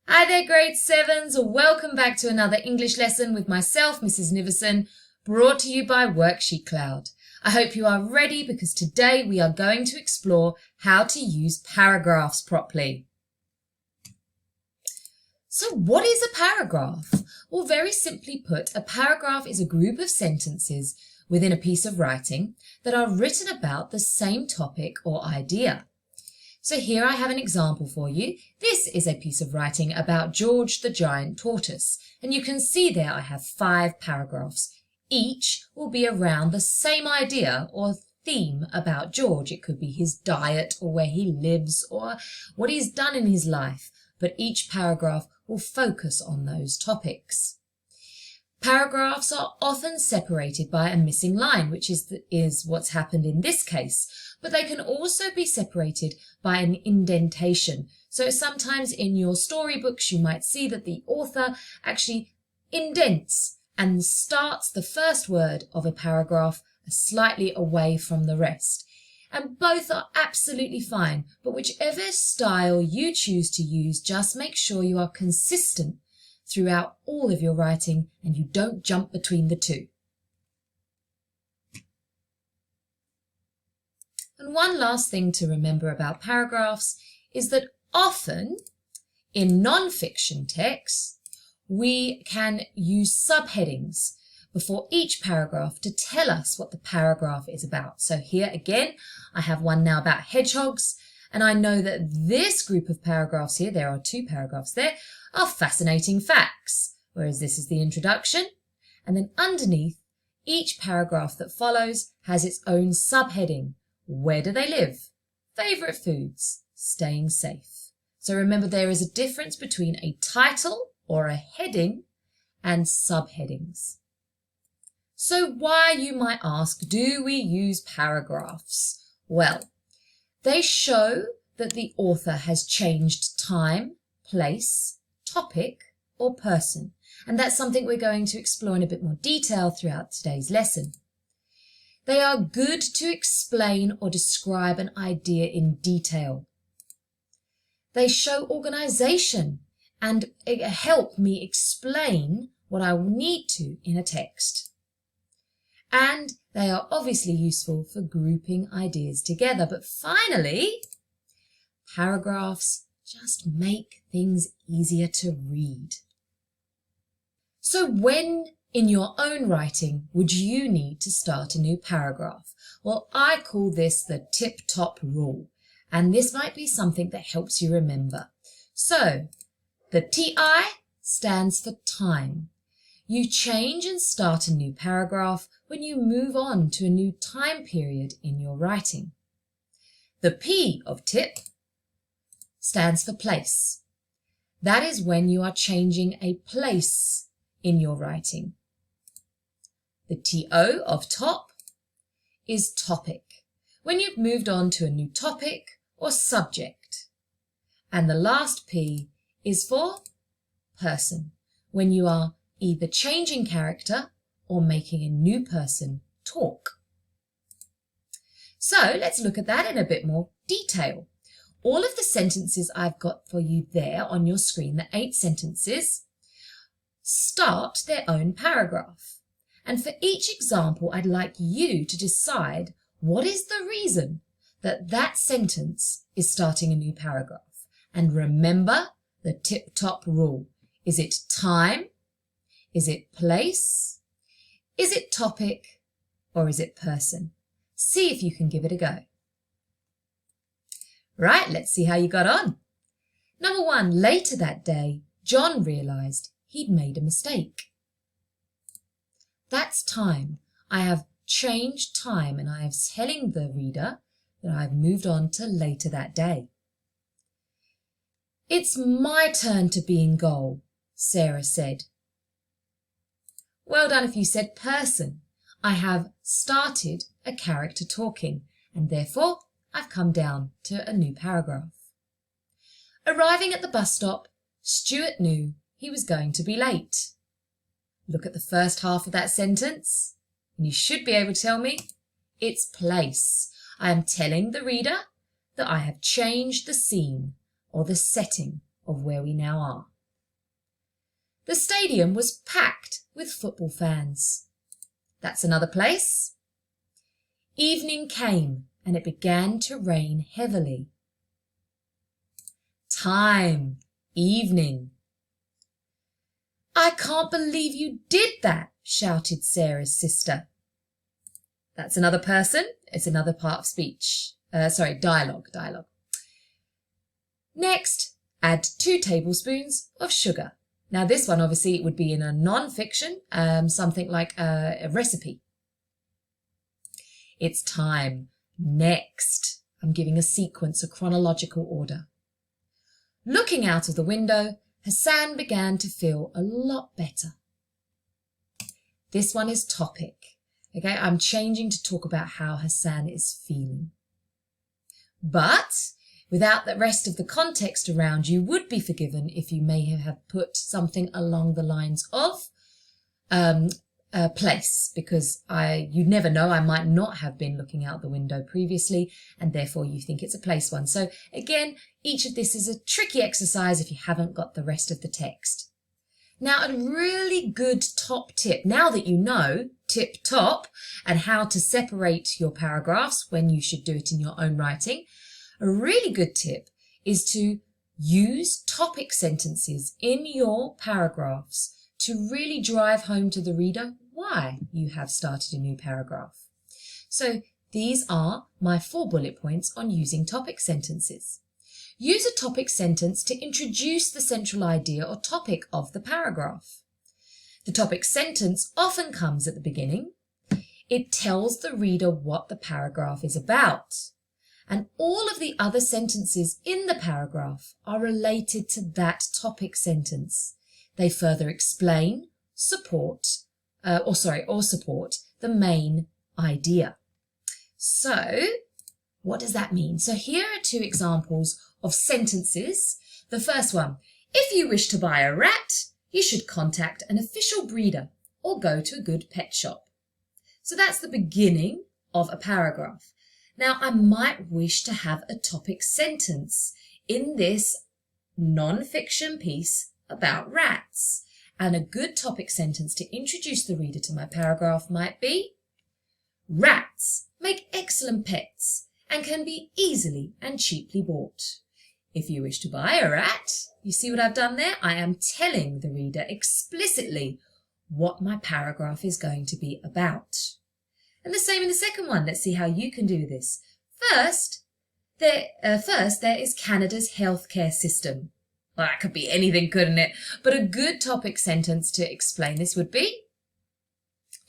Hi there, grade 7s. Welcome back to another English lesson with myself, Mrs. Nivison, brought to you by WorksheetCloud. I hope you are ready because today we are going to explore how to use paragraphs properly. So what is a paragraph? Well, very simply put, a paragraph is a group of sentences within a piece of writing that are written about the same topic or idea. So here I have an example for you. This is a piece of writing about George the giant tortoise, and you can see there I have 5 paragraphs. Each will be around the same idea or theme about George. It could be his diet or where he lives or what he's done in his life, but each paragraph will focus on those topics. Paragraphs are often separated by a missing line, which is what's happened in this case, but they can also be separated by an indentation. So sometimes in your storybooks you might see that the author actually indents and starts the first word of a paragraph slightly away from the rest. And both are absolutely fine, but whichever style you choose to use, just make sure you are consistent throughout all of your writing and you don't jump between the two. And one last thing to remember about paragraphs is that often in non-fiction texts we can use subheadings before each paragraph to tell us what the paragraph is about. So here again I have one now about hedgehogs, and I know that this group of paragraphs here, there are 2 paragraphs there, are fascinating facts, whereas this is the introduction. And then underneath, each paragraph that follows has its own subheading. Where do they live? Favourite foods? Staying safe. So remember, there is a difference between a title or a heading and subheadings. So why, you might ask, do we use paragraphs? Well, they show that the author has changed time, place, topic, or person. And that's something we're going to explore in a bit more detail throughout today's lesson. They are good to explain or describe an idea in detail. They show organisation and help me explain what I will need to in a text. And they are obviously useful for grouping ideas together. But finally, paragraphs just make things easier to read. So when in your own writing would you need to start a new paragraph? Well, I call this the tip-top rule, and this might be something that helps you remember. So the TI stands for time. You change and start a new paragraph when you move on to a new time period in your writing. The P of tip stands for place. That is when you are changing a place in your writing. The TO of top is topic, when you've moved on to a new topic or subject. And the last P is for person, when you are either changing character or making a new person talk. So let's look at that in a bit more detail. All of the sentences I've got for you there on your screen, the 8 sentences, start their own paragraph. And for each example, I'd like you to decide what is the reason that that sentence is starting a new paragraph. And remember the tip-top rule. Is it time? Is it place? Is it topic? Or is it person? See if you can give it a go. Right, let's see how you got on. Number 1, later that day, John realised he'd made a mistake. That's time. I have changed time and I am telling the reader that I've moved on to later that day. It's my turn to be in goal, Sarah said. Well done if you said person. I have started a character talking and therefore I've come down to a new paragraph. Arriving at the bus stop, Stuart knew he was going to be late. Look at the first half of that sentence and you should be able to tell me it's place. I am telling the reader that I have changed the scene or the setting of where we now are. The stadium was packed with football fans. That's another place. Evening came and it began to rain heavily. Time, evening. I can't believe you did that, shouted Sarah's sister. That's another person. It's another part of speech. Dialogue. Next, add 2 tablespoons of sugar. Now this one obviously it would be in a non-fiction, something like a recipe. It's time. Next. I'm giving a sequence, a chronological order. Looking out of the window, Hassan began to feel a lot better. This one is topic. Okay, I'm changing to talk about how Hassan is feeling. But without the rest of the context around, you would be forgiven if you may have put something along the lines of place, because you never know, I might not have been looking out the window previously and therefore you think it's a place one. So again, each of this is a tricky exercise if you haven't got the rest of the text. Now, a really good top tip, now that you know tip top and how to separate your paragraphs when you should do it in your own writing, a really good tip is to use topic sentences in your paragraphs to really drive home to the reader why you have started a new paragraph. So these are my 4 bullet points on using topic sentences. Use a topic sentence to introduce the central idea or topic of the paragraph. The topic sentence often comes at the beginning. It tells the reader what the paragraph is about. And all of the other sentences in the paragraph are related to that topic sentence. They further explain, support the main idea. So, what does that mean? So here are 2 examples of sentences. The first one, if you wish to buy a rat, you should contact an official breeder or go to a good pet shop. So that's the beginning of a paragraph. Now, I might wish to have a topic sentence in this non-fiction piece about rats. And a good topic sentence to introduce the reader to my paragraph might be, rats make excellent pets and can be easily and cheaply bought. If you wish to buy a rat, you see what I've done there? I am telling the reader explicitly what my paragraph is going to be about. And the same in the second one. Let's see how you can do this. First, there is Canada's healthcare system. Well, that could be anything, couldn't it? But a good topic sentence to explain this would be,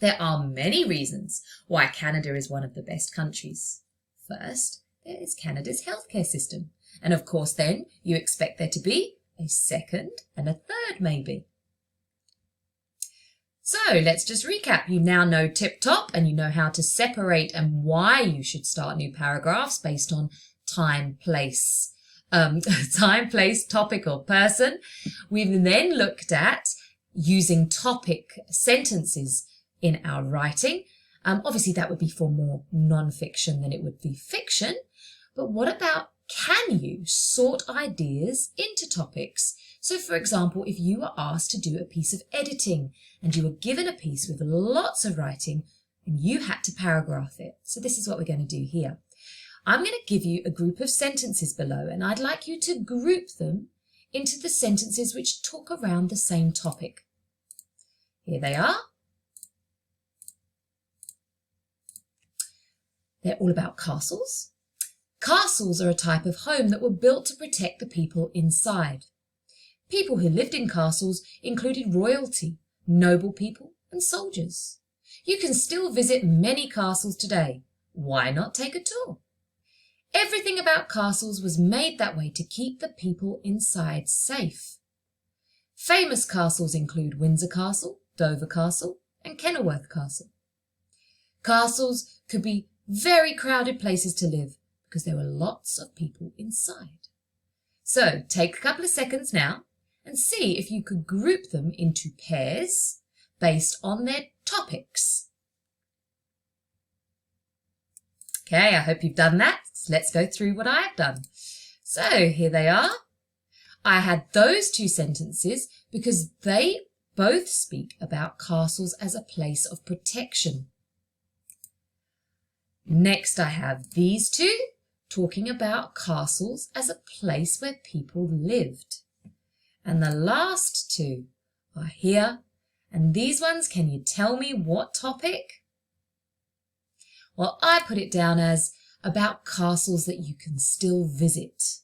there are many reasons why Canada is one of the best countries. First, there is Canada's healthcare system. And of course, then you expect there to be a second and a third maybe. So let's just recap. You now know tip top and you know how to separate and why you should start new paragraphs based on time, place, topic or person. We've then looked at using topic sentences in our writing. Obviously that would be for more non-fiction than it would be fiction. But what about, can you sort ideas into topics? So for example, if you were asked to do a piece of editing and you were given a piece with lots of writing and you had to paragraph it. So this is what we're going to do here. I'm going to give you a group of sentences below and I'd like you to group them into the sentences which talk around the same topic. Here they are. They're all about castles. Castles are a type of home that were built to protect the people inside. People who lived in castles included royalty, noble people, and soldiers. You can still visit many castles today. Why not take a tour? Everything about castles was made that way to keep the people inside safe. Famous castles include Windsor Castle, Dover Castle, and Kenilworth Castle. Castles could be very crowded places to live because there were lots of people inside. So take a couple of seconds now and see if you could group them into pairs based on their topics. Okay, I hope you've done that. Let's go through what I've done. So here they are. I had those 2 sentences because they Both speak about castles as a place of protection. Next I have these two talking about castles as a place where people lived. And the last two are here. And these ones, can you tell me what topic? Well, I put it down as about castles that you can still visit.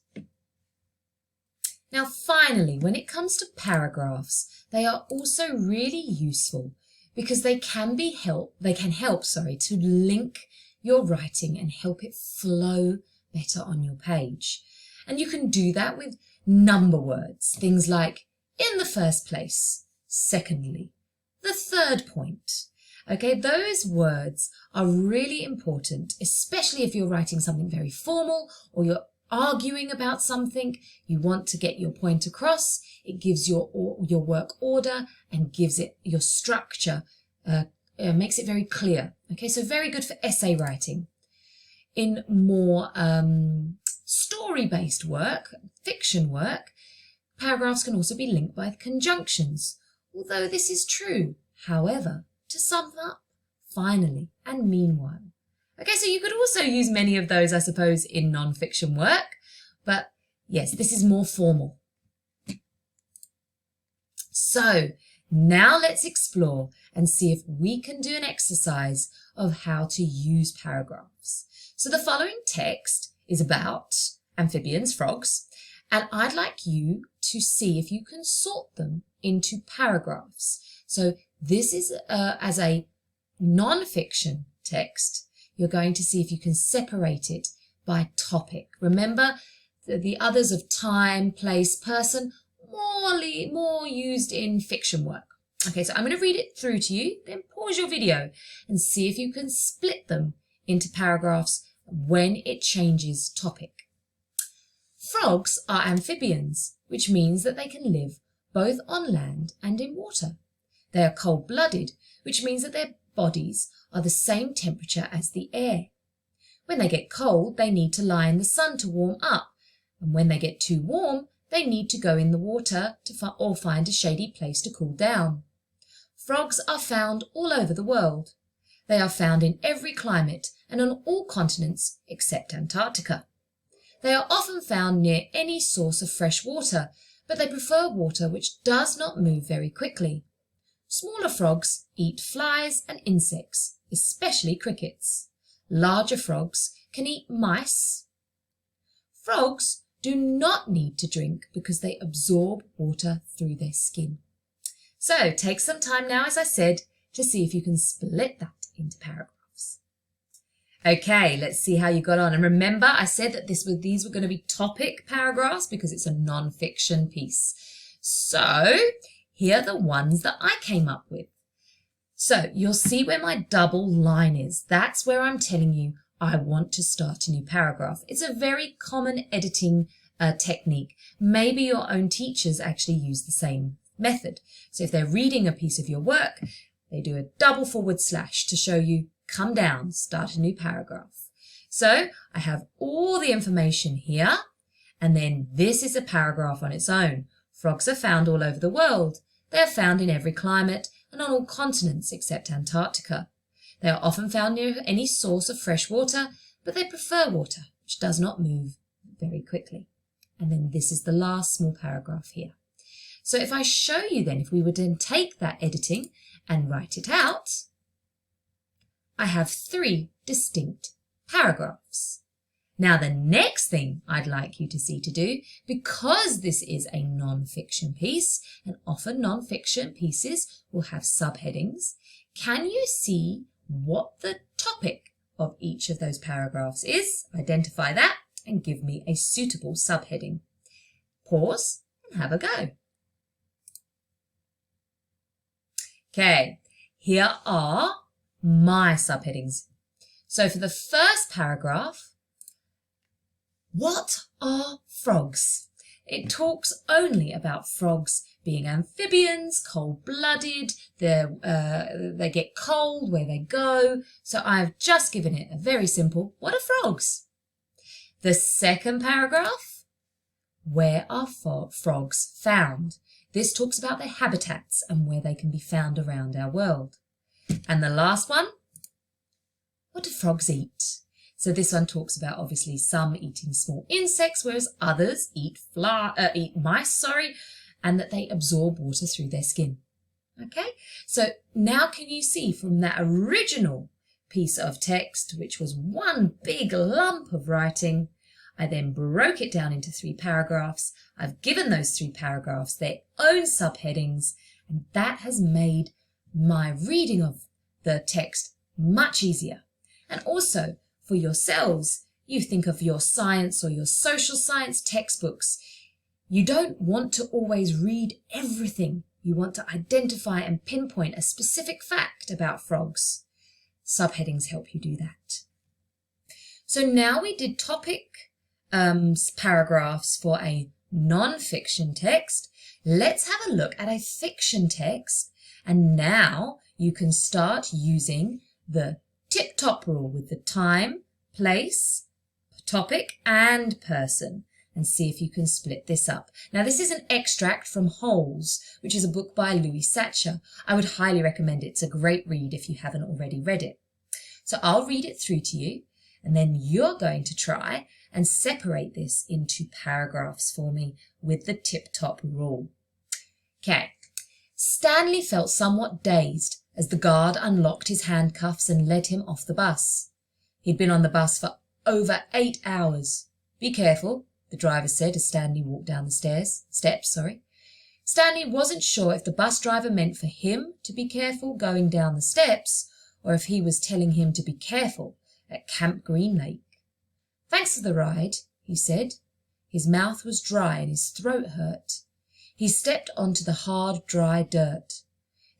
Now, finally, when it comes to paragraphs, they are also really useful because they can help to link your writing and help it flow better on your page. And you can do that with number words, things like in the first place, secondly, the third point. Okay, those words are really important, especially if you're writing something very formal or you're arguing about something, you want to get your point across. It gives your work order and gives it your structure, makes it very clear. Okay, so very good for essay writing. In more story-based work, fiction work, paragraphs can also be linked by conjunctions, although this is true. However, to sum up, finally, and meanwhile. Okay, so you could also use many of those, I suppose, in non-fiction work, but yes, this is more formal. So now let's explore and see if we can do an exercise of how to use paragraphs. So the following text is about amphibians, frogs, and I'd like you to see if you can sort them into paragraphs. So this is as a non-fiction text, you're going to see if you can separate it by topic. Remember, the others of time, place, person, more used in fiction work. Okay, so I'm going to read it through to you, then pause your video and see if you can split them into paragraphs when it changes topic. Frogs are amphibians, which means that they can live both on land and in water. They are cold-blooded, which means that their bodies are the same temperature as the air. When they get cold, they need to lie in the sun to warm up, and when they get too warm, they need to go in the water or find a shady place to cool down. Frogs are found all over the world. They are found in every climate and on all continents except Antarctica. They are often found near any source of fresh water, but they prefer water which does not move very quickly. Smaller frogs eat flies and insects, especially crickets. Larger frogs can eat mice. Frogs do not need to drink because they absorb water through their skin. So take some time now, as I said, to see if you can split that into paragraphs. Okay, let's see how you got on. And remember, I said that these were going to be topic paragraphs because it's a non-fiction piece. So here are the ones that I came up with. So you'll see where my double line is. That's where I'm telling you I want to start a new paragraph. It's a very common editing technique. Maybe your own teachers actually use the same method. So if they're reading a piece of your work, they do a double / to show you, come down, start a new paragraph. So I have all the information here, and then this is a paragraph on its own. Frogs are found all over the world. They are found in every climate and on all continents except Antarctica. They are often found near any source of fresh water, but they prefer water, which does not move very quickly. And then this is the last small paragraph here. So if I show you then, if we would then take that editing and write it out, I have 3 distinct paragraphs. Now the next thing I'd like you to see to do, because this is a non-fiction piece, and often non-fiction pieces will have subheadings, can you see what the topic of each of those paragraphs is? Identify that and give me a suitable subheading. Pause and have a go. Okay, here are my subheadings. So for the first paragraph, what are frogs? It talks only about frogs being amphibians, cold-blooded, they get cold where they go. So I've just given it a very simple, what are frogs? The second paragraph, where are frogs found? This talks about their habitats and where they can be found around our world. And the last one, what do frogs eat? So this one talks about obviously some eating small insects, whereas others eat mice, and that they absorb water through their skin. Okay, so now can you see from that original piece of text, which was one big lump of writing, I then broke it down into 3 paragraphs. I've given those 3 paragraphs their own subheadings, and that has made my reading of the text much easier. And also for yourselves, you think of your science or your social science textbooks. You don't want to always read everything. You want to identify and pinpoint a specific fact about frogs. Subheadings help you do that. So now we did topic paragraphs for a non-fiction text. Let's have a look at a fiction text. And now you can start using the tip-top rule with the time, place, topic, and person, and see if you can split this up. Now, this is an extract from Holes, which is a book by Louis Satcher. I would highly recommend it. It's a great read if you haven't already read it. So I'll read it through to you, and then you're going to try and separate this into paragraphs for me with the tip-top rule. Okay. Stanley felt somewhat dazed as the guard unlocked his handcuffs and led him off the bus. He'd been on the bus for over 8 hours. Be careful, the driver said as Stanley walked down the steps. Stanley wasn't sure if the bus driver meant for him to be careful going down the steps or if he was telling him to be careful at Camp Green Lake. Thanks for the ride, he said. His mouth was dry and his throat hurt. He stepped onto the hard, dry dirt.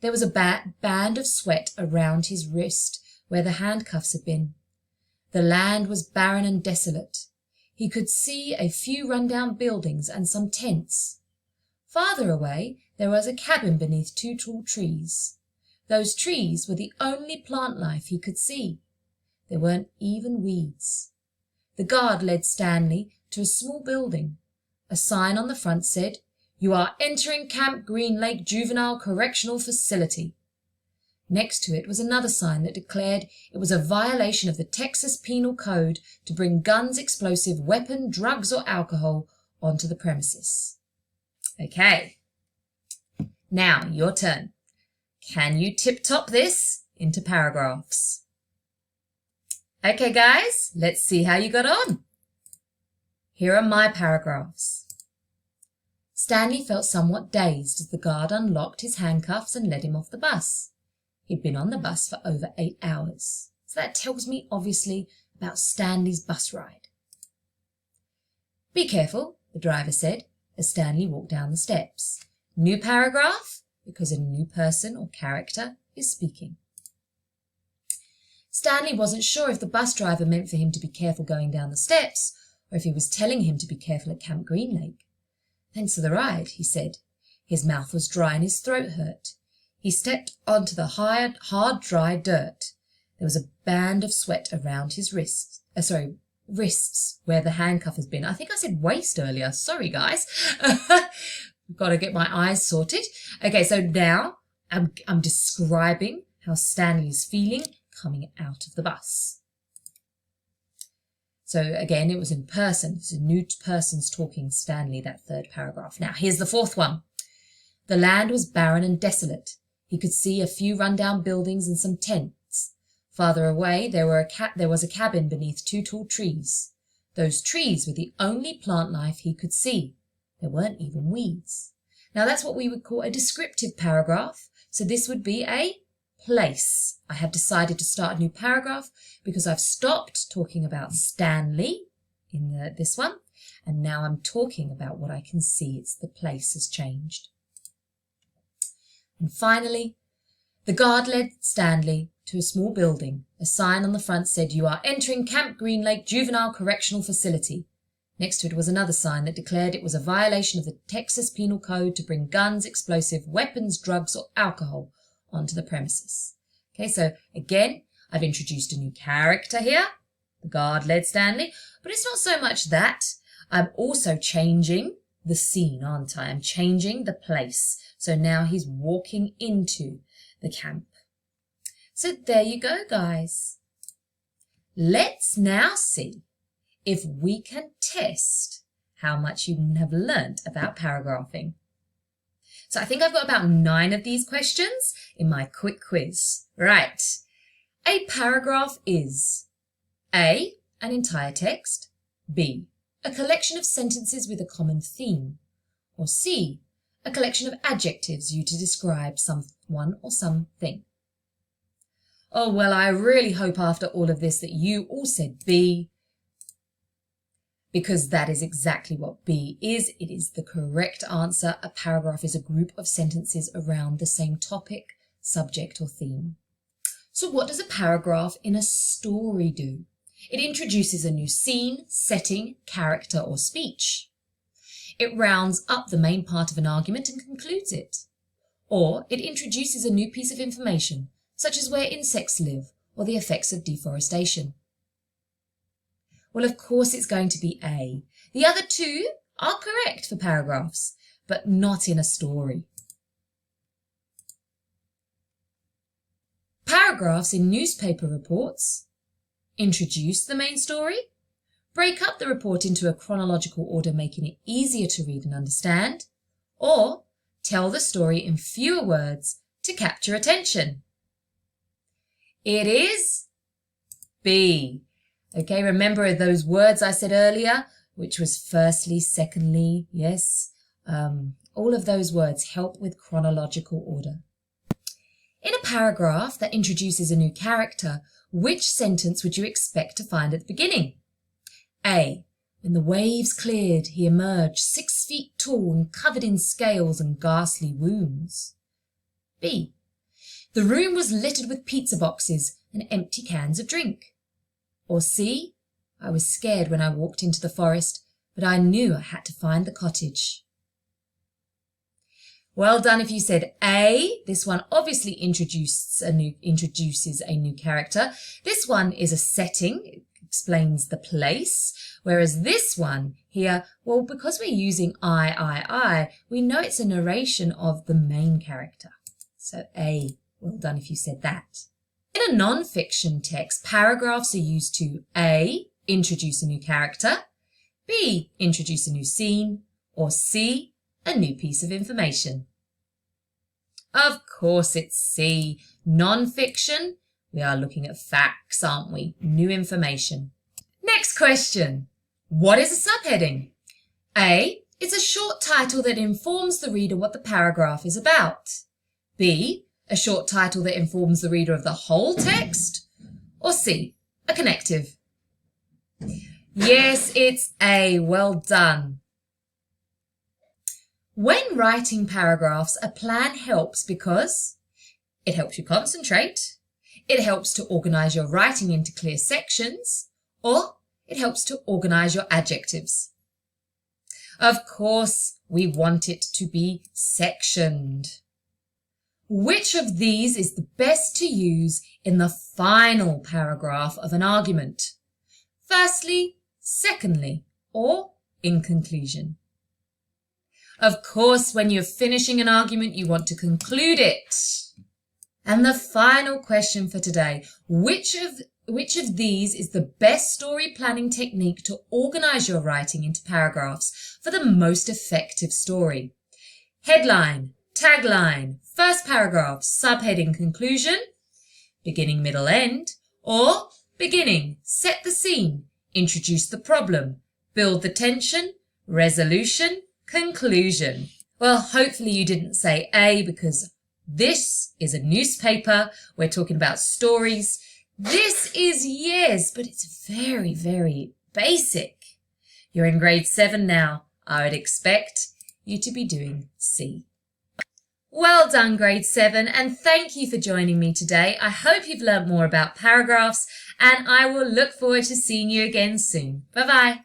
There was a band of sweat around his wrist where the handcuffs had been. The land was barren and desolate. He could see a few run-down buildings and some tents. Farther away, there was a cabin beneath 2 tall trees. Those trees were the only plant life he could see. There weren't even weeds. The guard led Stanley to a small building. A sign on the front said, "You are entering Camp Green Lake Juvenile Correctional Facility." Next to it was another sign that declared it was a violation of the Texas Penal Code to bring guns, explosive, weapon, drugs, or alcohol onto the premises. Okay, now your turn. Can you tip-top this into paragraphs? Okay, guys, let's see how you got on. Here are my paragraphs. Stanley felt somewhat dazed as the guard unlocked his handcuffs and led him off the bus. He'd been on the bus for over 8 hours. So that tells me, obviously, about Stanley's bus ride. Be careful, the driver said, as Stanley walked down the steps. New paragraph, because a new person or character is speaking. Stanley wasn't sure if the bus driver meant for him to be careful going down the steps, or if he was telling him to be careful at Camp Green Lake. Thanks for the ride, he said. His mouth was dry and his throat hurt. He stepped onto the hard, dry dirt. There was a band of sweat around his wrists where the handcuff has been. I think I said waist earlier. Sorry, guys. I've got to get my eyes sorted. Okay, so now I'm describing how Stanley is feeling coming out of the bus. So again, it was in person. It's a new person's talking, Stanley, that third paragraph. Now, here's the fourth one. The land was barren and desolate. He could see a few run-down buildings and some tents. Farther away, there was a cabin beneath 2 tall trees. Those trees were the only plant life he could see. There weren't even weeds. Now, that's what we would call a descriptive paragraph. So this would be a place. I have decided to start a new paragraph because I've stopped talking about Stanley in this one, and now I'm talking about what I can see. It's the place has changed. And finally, the guard led Stanley to a small building. A sign on the front said, "You are entering Camp Green Lake Juvenile Correctional Facility." Next to it was another sign that declared it was a violation of the Texas Penal Code to bring guns, explosive, weapons, drugs, or alcohol onto the premises. Okay, so again, I've introduced a new character here. The guard led Stanley, but it's not so much that. I'm also changing the scene, aren't I? I'm changing the place. So now he's walking into the camp. So there you go, guys. Let's now see if we can test how much you have learnt about paragraphing. So I think I've got about 9 of these questions in my quick quiz. Right. A paragraph is A, an entire text, B, a collection of sentences with a common theme, or C, a collection of adjectives used to describe someone or something. Oh, well, I really hope after all of this that you all said B, because that is exactly what B is. It is the correct answer. A paragraph is a group of sentences around the same topic, subject, or theme. So what does a paragraph in a story do? It introduces a new scene, setting, character, or speech. It rounds up the main part of an argument and concludes it. Or it introduces a new piece of information, such as where insects live or the effects of deforestation. Well, of course it's going to be A. The other 2 are correct for paragraphs, but not in a story. Paragraphs in newspaper reports introduce the main story, break up the report into a chronological order making it easier to read and understand, or tell the story in fewer words to capture attention. It is B. Okay, remember those words I said earlier, which was firstly, secondly, yes? All of those words help with chronological order. In a paragraph that introduces a new character, which sentence would you expect to find at the beginning? A. When the waves cleared, he emerged 6 feet tall and covered in scales and ghastly wounds. B. The room was littered with pizza boxes and empty cans of drink. Or C. I was scared when I walked into the forest, but I knew I had to find the cottage. Well done if you said A. This one obviously introduces a new character. This one is a setting. It explains the place. Whereas this one here, well, because we're using I, we know it's a narration of the main character. So A. Well done if you said that. In a non-fiction text, paragraphs are used to A. Introduce a new character, B. Introduce a new scene, or C. A new piece of information. Of course it's C. Non-fiction. We are looking at facts, aren't we? New information. Next question. What is a subheading? A. It's a short title that informs the reader what the paragraph is about. B. A short title that informs the reader of the whole text. Or C. A connective. Yes, it's A. Well done. When writing paragraphs, a plan helps because it helps you concentrate, it helps to organise your writing into clear sections, or it helps to organise your adjectives. Of course, we want it to be sectioned. Which of these is the best to use in the final paragraph of an argument? Firstly, secondly, or in conclusion? Of course, when you're finishing an argument, you want to conclude it. And the final question for today, which of these is the best story planning technique to organise your writing into paragraphs for the most effective story? Headline, tagline, first paragraph, subheading, conclusion, beginning, middle, end, or beginning, set the scene, introduce the problem, build the tension, resolution, conclusion. Well, hopefully you didn't say A, because this is a newspaper. We're talking about stories. This is yes, but it's very, very basic. You're in grade 7 now. I would expect you to be doing C. Well done, grade 7, and thank you for joining me today. I hope you've learnt more about paragraphs, and I will look forward to seeing you again soon. Bye-bye.